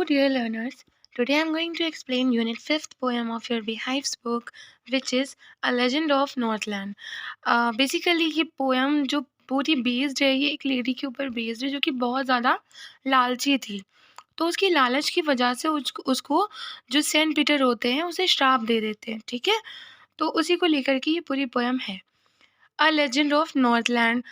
dear learners. Today I'm going to explain Unit 5th poem of your Beehives book, which is A Legend of Northland. Basically ये poem जो पूरी based है, ये एक lady के ऊपर बेस्ड है जो कि बहुत ज़्यादा लालची थी। तो उसकी लालच की वजह से उसको जो सेंट पीटर होते हैं उसे श्राप दे देते हैं, ठीक है। तो उसी को लेकर के ये पूरी पोएम है। A legend of Northland.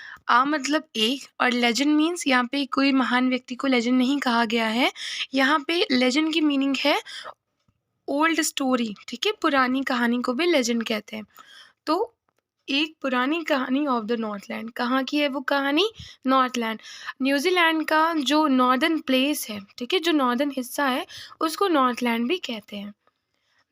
मतलब एक, और लेजेंड मीन्स यहाँ पे कोई महान व्यक्ति को लेजेंड नहीं कहा गया है। यहाँ पे लेजेंड की मीनिंग है ओल्ड स्टोरी, ठीक है। पुरानी कहानी को भी लेजेंड कहते हैं। तो एक पुरानी कहानी ऑफ द नॉर्थलैंड, कहाँ की है वो कहानी? नॉर्थलैंड, न्यूजीलैंड का जो नॉर्दर्न प्लेस है, ठीक है, जो नॉर्दर्न हिस्सा है उसको नॉर्थलैंड भी कहते हैं।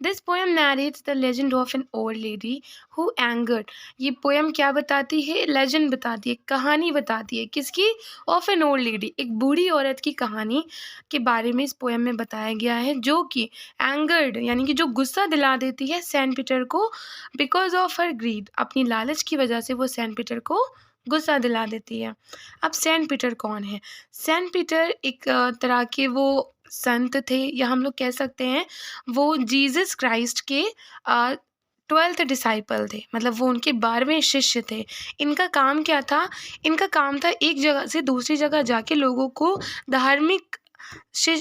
This poem नैरेट्स the legend of an old lady who angered. ये पोएम क्या बताती है? लेजेंड बताती है, कहानी बताती है। किसकी? ऑफ एन ओल्ड लेडी, एक बूढ़ी औरत की कहानी के बारे में इस पोएम में बताया गया है, जो कि एंगर्ड यानी कि जो गुस्सा दिला देती है सेंट पीटर को, बिकॉज ऑफ हर ग्रीड, अपनी लालच की वजह से वो सेंट पीटर को गुस्सा दिला देती है। अब सेंट पीटर कौन है? सेंट पीटर एक तरह के वो संत थे, या हम लोग कह सकते हैं वो जीसस क्राइस्ट के 12th डिसाइपल थे, मतलब वो उनके 12वें शिष्य थे। इनका काम क्या था? इनका काम था एक जगह से दूसरी जगह जाके लोगों को धार्मिक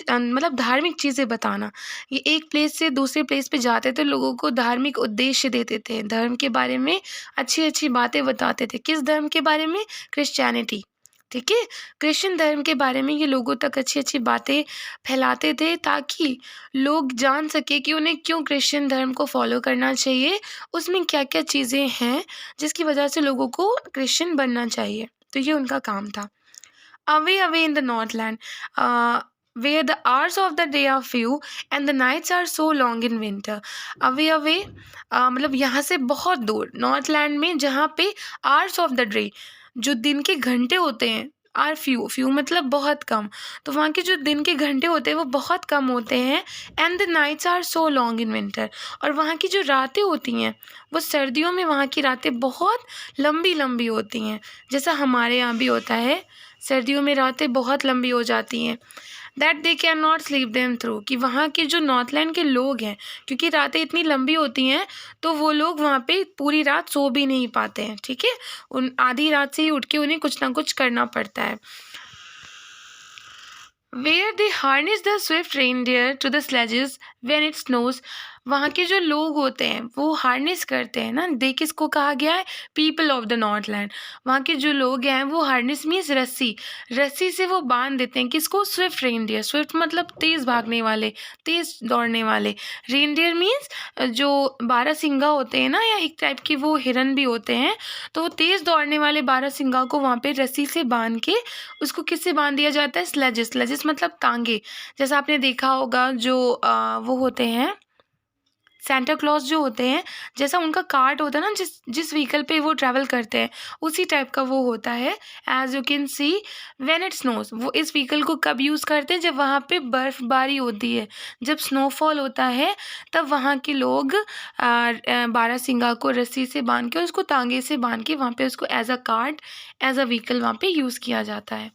मतलब धार्मिक चीज़ें बताना। ये एक प्लेस से दूसरे प्लेस पे जाते थे, लोगों को धार्मिक उद्देश्य देते थे, धर्म के बारे में अच्छी-अच्छी बातें बताते थे। किस धर्म के बारे में? क्रिश्चियनिटी, ठीक है। क्रिश्चियन धर्म के बारे में ये लोगों तक अच्छी-अच्छी बातें फैलाते थे, ताकि लोग जान सके कि उन्हें क्यों क्रिश्चियन धर्म को फॉलो करना चाहिए, उसमें क्या-क्या चीज़ें हैं जिसकी वजह से लोगों को क्रिश्चियन बनना चाहिए। तो ये उनका काम था। Away, away in the Northland, where the hours of the day are few and the nights are so long in winter. Away, away, मतलब यहाँ से बहुत दूर, नॉर्थलैंड में, जहाँ पे hours of the day, जो दिन के घंटे होते हैं, आर फ्यू मतलब बहुत कम, तो वहाँ के जो दिन के घंटे होते हैं वो बहुत कम होते हैं। And the nights are so long in winter, और वहाँ की जो रातें होती हैं वो सर्दियों में वहाँ की रातें बहुत लंबी लंबी होती हैं, जैसा हमारे यहाँ भी होता है, सर्दियों में रातें बहुत लंबी हो जाती हैं। That they can not sleep them through, कि वहाँ के जो नॉर्थलैंड के लोग हैं, क्योंकि रातें इतनी लंबी होती हैं तो वो लोग वहाँ पे पूरी रात सो भी नहीं पाते हैं, ठीक है। उन आधी रात से ही उठ के उन्हें कुछ ना कुछ करना पड़ता है। Where they harness the swift reindeer to the sledges when it snows. वहाँ के जो लोग होते हैं वो हार्नेस करते हैं ना, दे किसको कहा गया है? People of the Northland. वहाँ के जो लोग हैं वो हार्नेस मीन्स रस्सी, रस्सी से वो बांध देते हैं किसको? Swift reindeer. स्विफ्ट मतलब तेज़ भागने वाले, तेज़ दौड़ने वाले। रेनडियर मीन्स जो बारहसिंगा होते हैं ना, या एक टाइप के वो हिरन भी होते हैं, तो वो तेज़ दौड़ने वाले बारहसिंगा को वहाँ पे रस्सी से बांध के उसको किससे बांध दिया जाता है? स्लेजेस। स्लेजेस मतलब तांगे। जैसा आपने देखा होगा जो वो होते हैं सेंटा क्लॉज जो होते हैं, जैसा उनका कार्ट होता है ना, जिस जिस व्हीकल पे वो ट्रैवल करते हैं, उसी टाइप का वो होता है। As you can see when it snows, वो इस व्हीकल को कब यूज़ करते हैं? जब वहाँ पे बर्फबारी होती है, जब स्नोफॉल होता है, तब वहाँ के लोग बारहसिंगा को रस्सी से बांध के, उसको तांगे से बांध के वहाँ पे उसको as a cart, as a vehicle वहाँ पे यूज़ किया जाता है।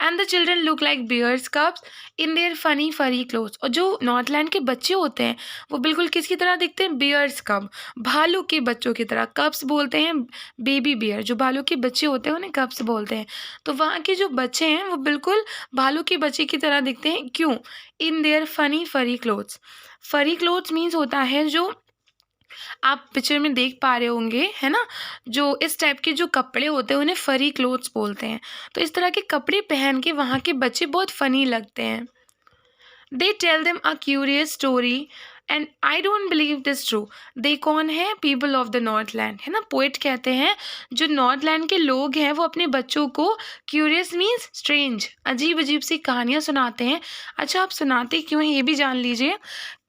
And the children look like bears cubs in their funny furry clothes. और जो नॉर्थलैंड के बच्चे होते हैं वो बिल्कुल किसकी तरह दिखते हैं? बियर्स कब, भालू के बच्चों की तरह। कब्स बोलते हैं बेबी बियर, जो भालू के बच्चे होते हैं उन्हें कब्स बोलते हैं। तो वहाँ के जो बच्चे हैं वो बिल्कुल भालू के बच्चे की तरह दिखते हैं। क्यों? इन देयर फनी फरी क्लोथ्स। फरी क्लोथ्स मीन्स होता है जो आप पिक्चर में देख पा रहे होंगे, है ना, जो इस टाइप के जो कपड़े होते हैं उन्हें फरी क्लोथ्स बोलते हैं। तो इस तरह के कपड़े पहन के वहाँ के बच्चे बहुत फनी लगते हैं। They tell them a curious story and I don't believe this true. They कौन है? पीपल ऑफ द नॉर्थलैंड, है ना। पोएट कहते हैं जो नॉर्थलैंड के लोग हैं वो अपने बच्चों को क्यूरियस मीन्स स्ट्रेंज, अजीब अजीब सी कहानियाँ सुनाते हैं। अच्छा, आप सुनाते क्यों हैं ये भी जान लीजिए।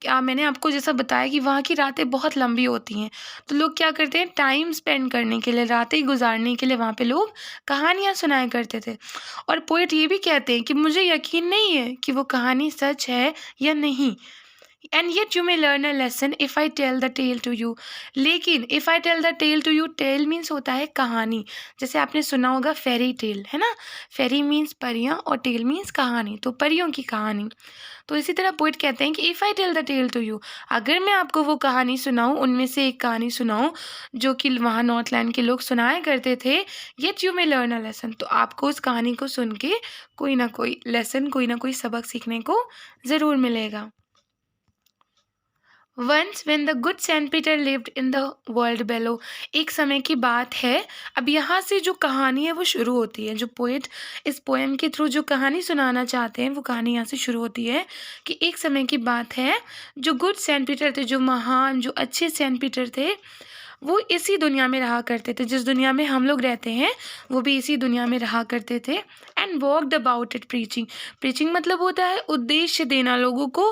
क्या मैंने आपको जैसा बताया कि वहाँ की रातें बहुत लंबी होती हैं, तो लोग क्या करते हैं? टाइम स्पेंड करने के लिए, रातें गुजारने के लिए वहाँ पे लोग कहानियाँ सुनाया करते थे। और पोएट ये भी कहते हैं कि मुझे यकीन नहीं है कि वो कहानी सच है या नहीं, and yet you may learn a lesson if I tell the tale to you. लेकिन if I tell the tale to you, tale means होता है कहानी। जैसे आपने सुना होगा फेरी टेल, है ना। फेरी मीन्स परियां और टेल मीन्स कहानी, तो परियों की कहानी। तो इसी तरह पोइट कहते हैं कि if I tell the tale to you, अगर मैं आपको वो कहानी सुनाऊं, उनमें से एक कहानी सुनाऊं जो कि वहाँ नॉर्थलैंड के लोग सुनाया करते थे, yet you may learn a lesson, तो आपको उस कहानी को सुन के कोई ना कोई लेसन, कोई ना कोई सबक सीखने को ज़रूर मिलेगा। Once when the good saint Peter lived in the world below, एक समय की बात है। अब यहाँ से जो कहानी है वो शुरू होती है, जो पोएट इस पोएम के थ्रू जो कहानी सुनाना चाहते हैं वो कहानी यहाँ से शुरू होती है कि एक समय की बात है, जो गुड सेंट पीटर थे, जो महान, जो अच्छे सेंट पीटर थे, वो इसी दुनिया में रहा करते थे, जिस दुनिया में हम लोग रहते हैं वो भी इसी दुनिया में रहा करते थे। And walked about it preaching, preaching मतलब होता है उद्देश्य देना, लोगों को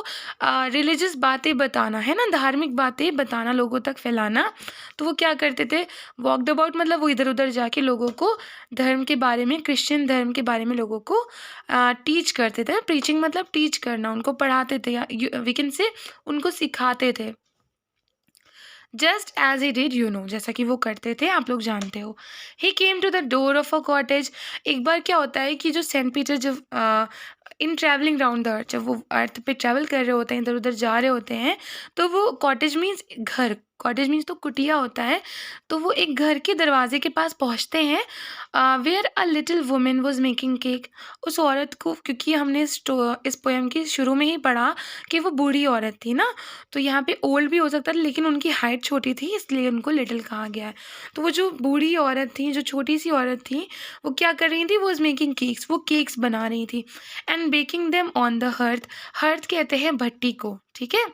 रिलीजियस बातें बताना, है ना, धार्मिक बातें बताना, लोगों तक फैलाना। तो वो क्या करते थे, वॉकड अबाउट मतलब वो इधर उधर जाके लोगों को धर्म के बारे में, क्रिश्चियन धर्म के बारे में लोगों को टीच करते थे। प्रीचिंग मतलब टीच करना, उनको पढ़ाते थे, या वी कैन से उनको सिखाते थे। Just as he did, you know, जैसा कि वो करते थे, आप लोग जानते हो। He came to the door of a cottage, एक बार क्या होता है कि जो सेंट पीटर जब इन ट्रैवलिंग राउंड द अर्थ, जब वो अर्थ पे ट्रैवल कर रहे होते हैं, इधर उधर जा रहे होते हैं, तो वो कॉटेज मीन्स घर, कॉटेज मीन्स तो कुटिया होता है, तो वो एक घर के दरवाजे के पास पहुंचते हैं, where a little women was making cake. उस औरत को, क्योंकि हमने इस पोएम की शुरू में ही पढ़ा कि वो बूढ़ी औरत थी ना, तो यहाँ पे ओल्ड भी हो सकता था, लेकिन उनकी हाइट छोटी थी इसलिए उनको लिटिल कहा गया है। तो वो जो बूढ़ी औरत थी, जो छोटी सी औरत थी, वो क्या कर रही थी, वो इज मेकिंग केक्स, वो केक्स बना रही थी। And baking them on the hearth, hearth कहते हैं भट्टी को, ठीक है।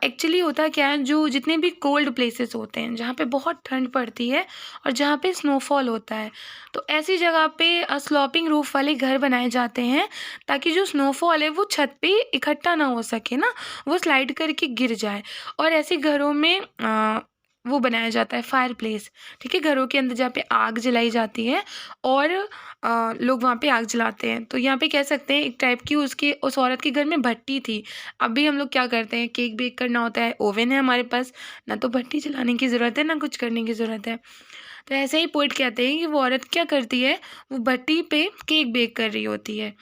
एक्चुअली होता क्या है, जो जितने भी कोल्ड प्लेसेस होते हैं, जहाँ पे बहुत ठंड पड़ती है और जहाँ पे स्नोफॉल होता है, तो ऐसी जगह पे स्लॉपिंग रूफ वाले घर बनाए जाते हैं, ताकि जो स्नोफॉल है वो छत पे इकट्ठा ना हो सके ना, वो स्लाइड करके गिर जाए। और ऐसे घरों में वो बनाया जाता है फायर प्लेस, ठीक है, घरों के अंदर जहाँ पे आग जलाई जाती है और लोग वहाँ पे आग जलाते हैं। तो यहाँ पे कह सकते हैं एक टाइप की उसकी, उस औरत के घर में भट्टी थी। अभी हम लोग क्या करते हैं, केक बेक करना होता है, ओवन है हमारे पास, ना तो भट्टी जलाने की ज़रूरत है ना कुछ करने की ज़रूरत है। तो ऐसे ही पोइट कहते हैं कि वो औरत क्या करती है, वो भट्टी पे केक बेक कर रही होती है।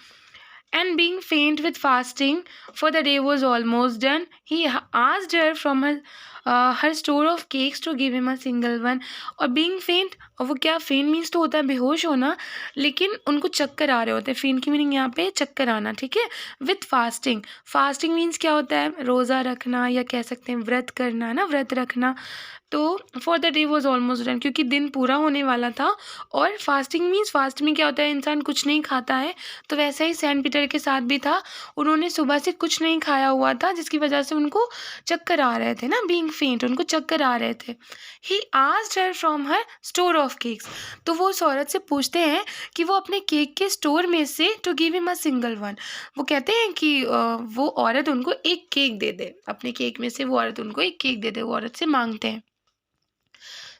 And being faint with fasting, for the day was almost done, he asked her from her store of cakes to give him a single one. और being faint, और वो क्या, faint means तो होता है बेहोश होना, लेकिन उनको चक्कर आ रहे होते हैं, faint की मीनिंग यहाँ पे चक्कर आना, ठीक है। विथ फास्टिंग, फास्टिंग मीन्स क्या होता है, रोज़ा रखना, या कह सकते हैं व्रत करना, है ना, व्रत रखना। तो for the day was almost done, क्योंकि दिन पूरा होने वाला था। और फास्टिंग मीन्स, फास्ट में क्या होता है, इंसान कुछ नहीं खाता है, तो वैसा ही सेंट पीटर के साथ भी था, उन्होंने सुबह से कुछ नहीं खाया हुआ था, जिसकी वजह से उनको चक्कर आ रहे थे ना, बीइंग फेंट, उनको चक्कर आ रहे थे। He asked her from her store of cakes, तो वो उस औरत से पूछते हैं कि वो अपने केक के स्टोर में से to give him a single one, वो कहते हैं कि वो औरत उनको एक केक दे दे, अपने केक में से वो औरत उनको एक केक दे दे, वो औरत से मांगते हैं।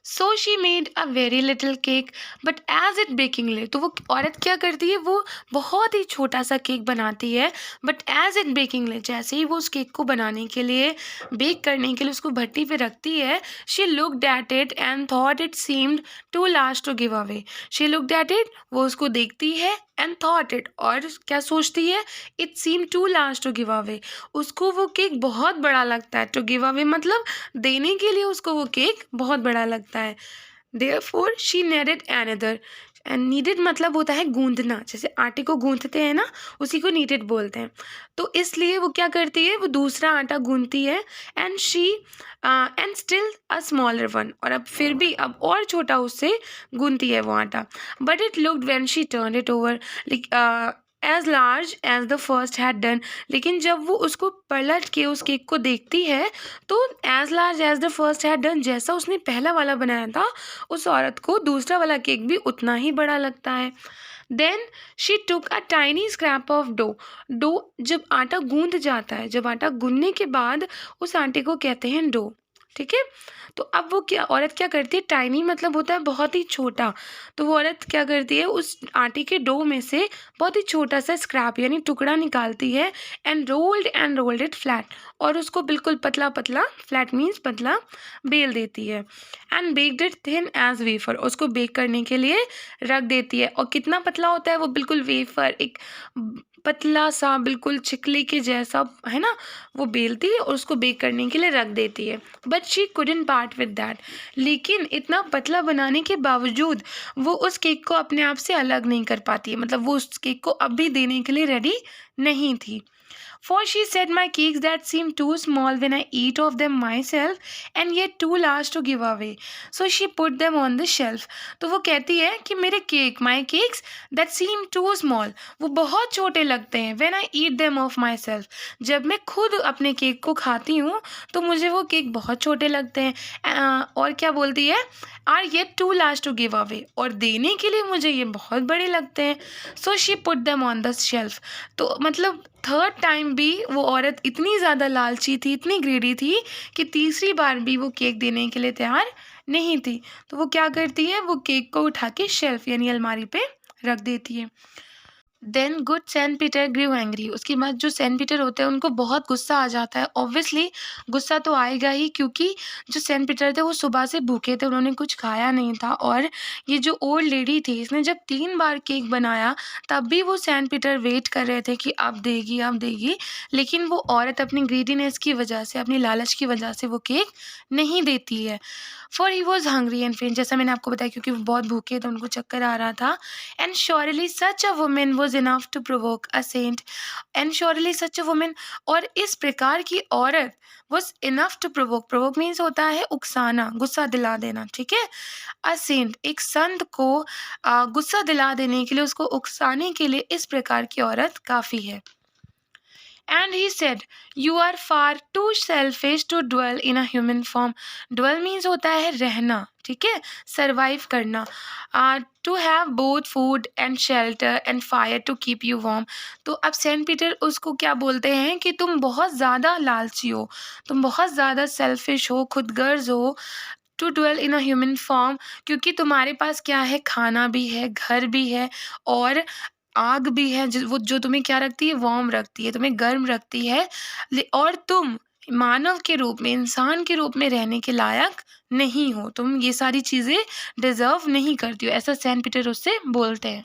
So she made a very little cake but as it baking lay, तो वो औरत क्या करती है, वो बहुत ही छोटा सा केक बनाती है, बट एज इट बेकिंग ले, जैसे ही वो उस केक को बनाने के लिए, बेक करने के लिए उसको भट्टी पे रखती है, she looked at it and thought it seemed too large to give away. She looked at it, वो उसको देखती है, एंड थॉट इट, और क्या सोचती है, it seem too large to give away, उसको वो केक बहुत बड़ा लगता है, टू गिव अवे मतलब देने के लिए उसको वो केक बहुत बड़ा लगता है। Therefore she needed another, and needed मतलब होता है गूंदना, जैसे आटे को गूंथते हैं ना, उसी को नीडेड बोलते हैं। तो इसलिए वो क्या करती है, वो दूसरा आटा गूंथती है, and she and still a smaller one, और अब फिर भी अब और छोटा उससे गूंथती है वो आटा। But it looked when she turn it over as large as the first had done, लेकिन जब वो उसको पलट के उस केक को देखती है, तो as large as the first had done, जैसा उसने पहला वाला बनाया था, उस औरत को दूसरा वाला केक भी उतना ही बड़ा लगता है। Then she took a tiny scrap of dough, dough जब आटा गूंद जाता है, जब आटा गूंदने के बाद उस आटे को कहते हैं डो, ठीक है। तो अब वो क्या औरत क्या करती है, टाइनी मतलब होता है बहुत ही छोटा, तो वो औरत क्या करती है, उस आटे के डो में से बहुत ही छोटा सा स्क्रैप यानी टुकड़ा निकालती है, एंड रोल्ड इट फ्लैट, और उसको बिल्कुल पतला पतला, फ्लैट मीन्स पतला, बेल देती है, and baked it thin as wafer, उसको बेक करने के लिए रख देती है। और कितना पतला होता है वो, बिल्कुल वेफर, एक पतला सा बिल्कुल चिकले के जैसा, है ना, वो बेलती है और उसको बेक करने के लिए रख देती है। But she couldn't part with that, लेकिन इतना पतला बनाने के बावजूद वो उस केक को अपने आप से अलग नहीं कर पाती है, मतलब वो उस केक को अब भी देने के लिए रेडी नहीं थी। For she said, my cakes that seem too small when I eat of them myself and yet too large to give away. So she put them on the shelf. तो वो कहती है कि मेरे cake, my cakes that seem too small, वो बहुत छोटे लगते हैं when I eat them of myself. जब मैं खुद अपने केक को खाती हूँ तो मुझे वो केक बहुत छोटे लगते हैं। और क्या बोलती है, are yet too large to give away, और देने के लिए मुझे ये बहुत बड़े लगते हैं। So she put them on the shelf. तो मतलब थर्ड टाइम भी वो औरत इतनी ज़्यादा लालची थी, इतनी ग्रीडी थी कि तीसरी बार भी वो केक देने के लिए तैयार नहीं थी। तो वो क्या करती है, वो केक को उठा के शेल्फ यानी अलमारी पे रख देती है। Then good saint Peter grew angry, उसके बाद जो सेंट पीटर होते हैं उनको बहुत गुस्सा आ जाता है। ऑब्वियसली गुस्सा तो आएगा ही, क्योंकि जो सेंट पीटर थे वो सुबह से भूखे थे, उन्होंने कुछ खाया नहीं था, और ये जो ओल्ड लेडी थी इसने जब 3 बार केक बनाया तब भी वो सेंट पीटर वेट कर रहे थे कि अब देगी अब देगी, लेकिन वो औरत अपनी ग्रीडीनेस की वजह से, अपनी लालच की वजह से वो केक नहीं देती है। For he was hungry and फेंट, जैसा मैंने आपको बताया, क्योंकि वो बहुत भूखे थे, उनको चक्कर आ रहा था। And surely such a women was enough to provoke a saint, and surely such a women, और इस प्रकार की औरत was enough to provoke, provoke means होता है उकसाना, गुस्सा दिला देना, ठीक है। अ सेंट, एक संत को गुस्सा दिला देने के लिए, उसको उकसाने के लिए इस प्रकार की औरत काफ़ी है। And he said, you are far too selfish to dwell in a human form. Dwell means होता है रहना, ठीक है, सर्वाइव करना। To have both food and shelter and fire to keep you warm. तो अब सेंट पीटर उसको क्या बोलते हैं कि तुम बहुत ज़्यादा लालची हो, तुम बहुत ज़्यादा सेल्फिश हो, खुदगर्ज हो, to dwell in a human form, क्योंकि तुम्हारे पास क्या है, खाना भी है, घर भी है, और आग भी है, वो जो तुम्हें क्या रखती है, वार्म रखती है, तुम्हें गर्म रखती है, और तुम मानव के रूप में, इंसान के रूप में रहने के लायक नहीं हो, तुम ये सारी चीज़ें डिजर्व नहीं करती हो, ऐसा सेंट पीटर उससे बोलते हैं।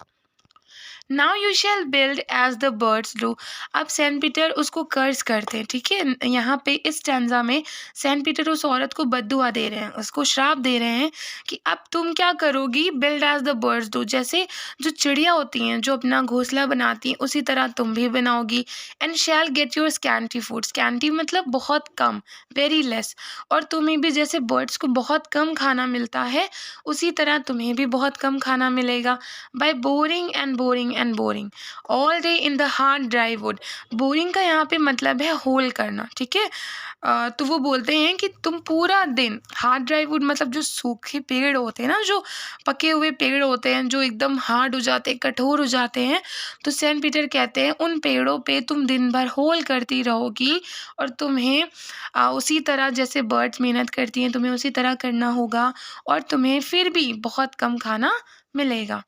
Now you shall build as the birds do. अब सेंट पीटर उसको कर्ज करते हैं, ठीक है, यहाँ पे इस स्टैंजा में सेंट पीटर उस औरत को बद्दुआ दे रहे हैं, उसको श्राप दे रहे हैं कि अब तुम क्या करोगी, build as the birds do, जैसे जो चिड़िया होती हैं जो अपना घोंसला बनाती हैं उसी तरह तुम भी बनाओगी। And shall get your scanty food, scanty मतलब बहुत कम, वेरी लेस, और तुम्हें भी जैसे बर्ड्स को बहुत कम खाना मिलता है उसी तरह तुम्हें भी बहुत कम खाना मिलेगा। By boring and boring and boring all day in the hard dry wood. Boring का यहाँ पे मतलब है होल करना, ठीक है। तो वो बोलते हैं कि तुम पूरा दिन, हार्ड ड्राई वुड मतलब जो सूखे पेड़ होते हैं ना, जो पके हुए पेड़ होते हैं जो एकदम हार्ड हो जाते हैं, कठोर हो जाते हैं, तो सेंट पीटर कहते हैं उन पेड़ों पे तुम दिन भर होल करती रहोगी, और तुम्हें उसी तरह जैसे बर्ड्स मेहनत करती हैं तुम्हें उसी तरह करना होगा, और तुम्हें फिर भी बहुत कम खाना मिलेगा।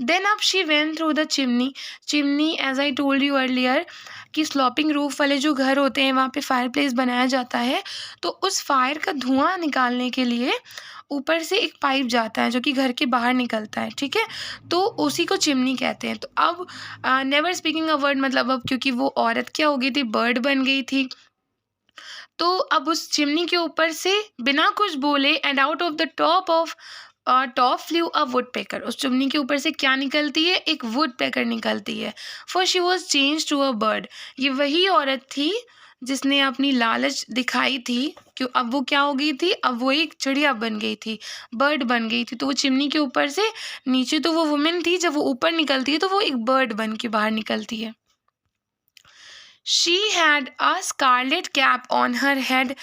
Then up she went through the chimney. Chimney, as I told you earlier, कि स्लॉपिंग रूफ वाले जो घर होते हैं वहाँ पे फायर प्लेस बनाया जाता है, तो उस फायर का धुआं निकालने के लिए ऊपर से एक पाइप जाता है जो कि घर के बाहर निकलता है, ठीक है, तो उसी को चिमनी कहते हैं। तो अब नेवर स्पीकिंग अ वर्ड मतलब अब क्योंकि वो औरत क्या हो गई थी, बर्ड बन गई थी, तो अब उस चिमनी के ऊपर से बिना कुछ बोले, and out of the top flu a would picker, उस चिमनी के ऊपर से क्या निकलती है, एक वुड पेकर निकलती है। For she was change to a bird, ये वही औरत थी जिसने अपनी लालच दिखाई थी, क्यों अब वो क्या हो गई थी, अब वो एक चिड़िया बन गई थी, बर्ड बन गई थी। तो वो चिमनी के ऊपर से, नीचे तो वो वुमेन थी, जब वो ऊपर निकलती है तो वो एक बर्ड बन के बाहर निकलती है। She had a scarlet cap on her head.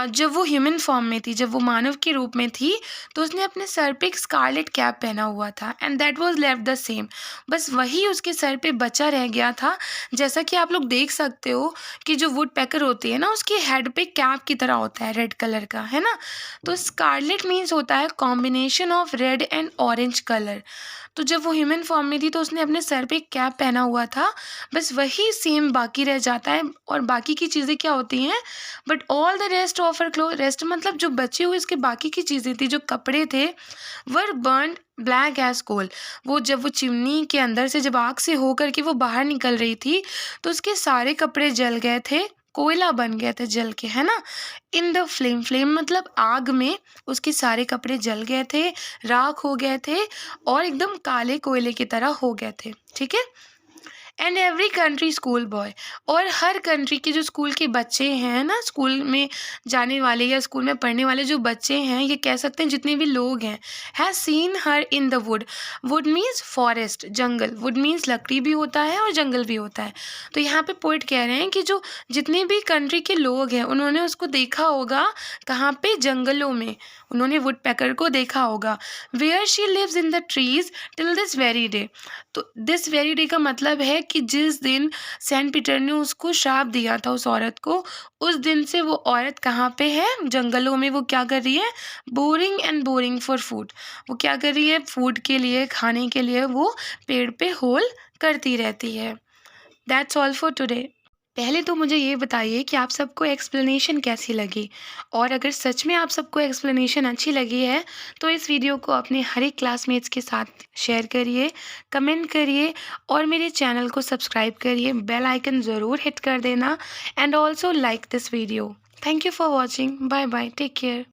जब वो ह्यूमन फॉर्म में थी, जब वो मानव के रूप में थी, तो उसने अपने सर पे एक स्कारलेट कैप पहना हुआ था, and that was left the same. बस वही उसके सर पे बचा रह गया था। जैसा कि आप लोग देख सकते हो कि जो वुड पैकर होती है ना, उसके हेड पे कैप की तरह होता है रेड कलर का, है ना। तो स्कारलेट मीन्स होता है combination of red and orange colour. तो जब वो ह्यूमन फॉर्म में थी तो उसने अपने सर पे एक कैप पहना हुआ था। बस वही सेम बाकी रह जाता है, और बाकी की चीज़ें क्या होती हैं, but all the rest of her cloth, rest मतलब जो बचे हुए इसके बाकी की चीज़ें थी, जो कपड़े थे, वर बर्न ब्लैक एज कोल। वो जब वो चिमनी के अंदर से जब आग से होकर के वो बाहर निकल रही थी, तो उसके सारे कपड़े जल गए थे, कोयला बन गए थे जल के, है ना। इन द फ्लेम, फ्लेम मतलब आग में उसके सारे कपड़े जल गए थे, राख हो गए थे, और एकदम काले कोयले की तरह हो गए थे, ठीक है। And every country school boy, और हर कंट्री के जो स्कूल के बच्चे हैं ना, स्कूल में जाने वाले या स्कूल में पढ़ने वाले जो बच्चे हैं, ये कह सकते हैं जितने भी लोग हैं, has seen her in the wood. Would means forest, jungle. Would means लकड़ी भी होता है और जंगल भी होता है। तो यहाँ पे पोइट कह रहे हैं कि जो जितने भी कंट्री के लोग हैं, उन्होंने उसको देखा होगा कहाँ पे, जंगलों में। उन्होंने वुड पैकर को देखा होगा। Where she lives in the trees till this very day. तो दिस वेरी डे का मतलब है कि जिस दिन सेंट पीटर ने उसको श्राप दिया था उस औरत को, उस दिन से वो औरत कहाँ पे है, जंगलों में। वो क्या कर रही है, boring and boring for food. वो क्या कर रही है, फूड के लिए, खाने के लिए वो पेड़ पे होल करती रहती है। That's all for today. पहले तो मुझे ये बताइए कि आप सबको एक्सप्लेनेशन कैसी लगी, और अगर सच में आप सबको एक्सप्लेनेशन अच्छी लगी है तो इस वीडियो को अपने हर एक क्लासमेट्स के साथ शेयर करिए, कमेंट करिए, और मेरे चैनल को सब्सक्राइब करिए, बेल आइकन ज़रूर हिट कर देना, and also like this video. Thank you for watching. Bye bye, take care.